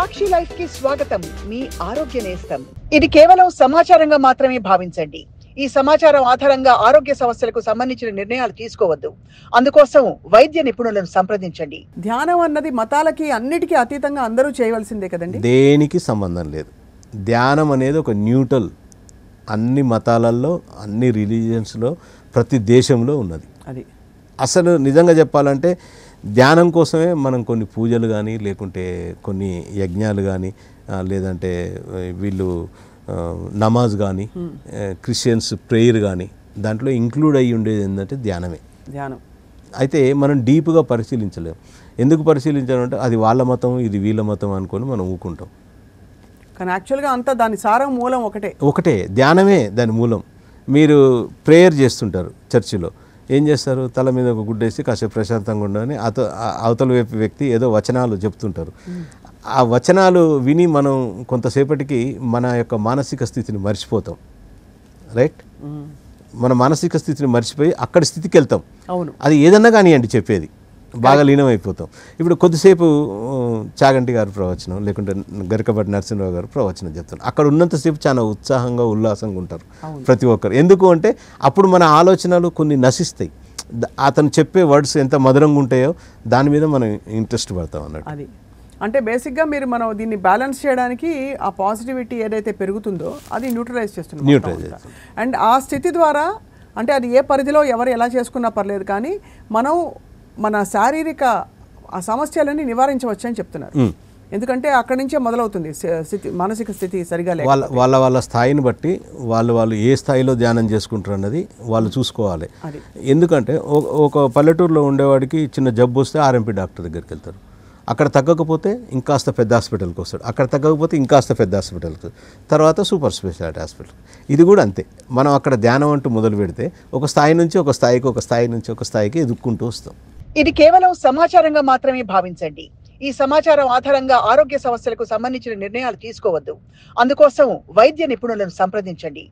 సాక్షి life కి స్వాగతం. మీ ఆరోగ్య నేస్తం. ఇది కేవలం సమాచారంగా మాత్రమే భావించండి. ఈ సమాచారం ఆధారంగా ఆరోగ్య సమస్యలకు సంబంధించిన నిర్ణయాలు తీసుకోవద్దు. అందుకోసం వైద్య నిపుణులను సంప్రదించండి. ధ్యానం అన్నది మతాలకి అన్నిటికీ అతీతంగా అందరూ చేయవలసిందే కదండి. దేనికి సంబంధం లేదు. ధ్యానం అనేది ఒక న్యూట్రల్, అన్ని మతాలలో, అన్ని రిలీజియన్స్లో, ప్రతి దేశంలో ఉన్నది. అది అసలు నిజంగా చెప్పాలంటే ధ్యానం కోసమే మనం కొన్ని పూజలు కానీ, లేకుంటే కొన్ని యజ్ఞాలు కానీ, లేదంటే వీళ్ళు నమాజ్ కానీ, క్రిస్టియన్స్ ప్రేయర్ కానీ, దాంట్లో ఇంక్లూడ్ అయ్యి ఉండేది ఏంటంటే ధ్యానమే. ధ్యానం అయితే మనం డీప్గా పరిశీలించలేము. ఎందుకు పరిశీలించాలంటే అది వాళ్ళ మతం, ఇది వీళ్ళ మతం అనుకొని మనం ఊకుంటాం. కానీ యాక్చువల్గా అంతా దాని సారం మూలం ఒకటే. ధ్యానమే దాని మూలం. మీరు ప్రేయర్ చేస్తుంటారు చర్చిలో, ఏం చేస్తారు? తల మీద ఒక గుడ్డేసి కాసేపు ప్రశాంతంగా ఉండని అవతల వైపు వ్యక్తి ఏదో వచనాలు చెప్తుంటారు. ఆ వచనాలు విని మనం కొంతసేపటికి మన యొక్క మానసిక స్థితిని మర్చిపోతాం. రైట్? మన మానసిక స్థితిని మర్చిపోయి అక్కడి స్థితికి వెళ్తాం. అవును, అది ఏదన్నా కానివ్వండి, చెప్పేది బాగా లీనమైపోతాం. ఇప్పుడు కొద్దిసేపు చాగంటి గారు ప్రవచనం, లేకుంటే గరికపాటి నరసింహరావు గారు ప్రవచనం చెప్తారు. అక్కడ ఉన్నంతసేపు చాలా ఉత్సాహంగా, ఉల్లాసంగా ఉంటారు ప్రతి ఒక్కరు. ఎందుకు అంటే అప్పుడు మన ఆలోచనలు కొన్ని నశిస్తాయి. అతను చెప్పే వర్డ్స్ ఎంత మధురంగా ఉంటాయో దాని మీద మనం ఇంట్రెస్ట్ పడతాం అన్నట్టు. అది అంటే బేసిక్గా మనం దీన్ని బ్యాలెన్స్ చేయడానికి ఆ పాజిటివిటీ ఏదైతే పెరుగుతుందో అది న్యూట్రలైజ్ చేస్తుంది. అండ్ ఆ స్థితి ద్వారా అంటే అది ఏ పరిధిలో ఎవరు ఎలా చేసుకున్నా పర్లేదు, కానీ మనం మన శారీరక ఆ సమస్యలని నివారించవచ్చు అని చెప్తున్నారు. ఎందుకంటే అక్కడి నుంచే మొదలవుతుంది స్థితి, మానసిక స్థితి సరిగా లేక వాళ్ళ స్థాయిని బట్టి వాళ్ళు ఏ స్థాయిలో ధ్యానం చేసుకుంటారు అన్నది వాళ్ళు చూసుకోవాలి. ఎందుకంటే ఒక పల్లెటూరులో ఉండేవాడికి చిన్న జబ్బు వస్తే ఆర్ఎంపీ డాక్టర్ దగ్గరికి వెళ్తారు. అక్కడ తగ్గకపోతే ఇంకాస్త పెద్ద హాస్పిటల్కి వస్తాడు. అక్కడ తగ్గకపోతే ఇంకాస్త పెద్ద హాస్పిటల్కి, తర్వాత సూపర్ స్పెషాలిటీ హాస్పిటల్. ఇది కూడా అంతే. మనం అక్కడ ధ్యానం అంటూ మొదలు పెడితే ఒక స్థాయి నుంచి ఒక స్థాయికి, ఒక స్థాయి నుంచి ఒక స్థాయికి ఎదుక్కుంటూ వస్తాం. ఇది కేవలం సమాచారంగా మాత్రమే భావించండి. ఈ సమాచారం ఆధారంగా ఆరోగ్య సమస్యలకు సంబంధించిన నిర్ణయాలు తీసుకోవద్దు. అందుకోసం వైద్య నిపుణులను సంప్రదించండి.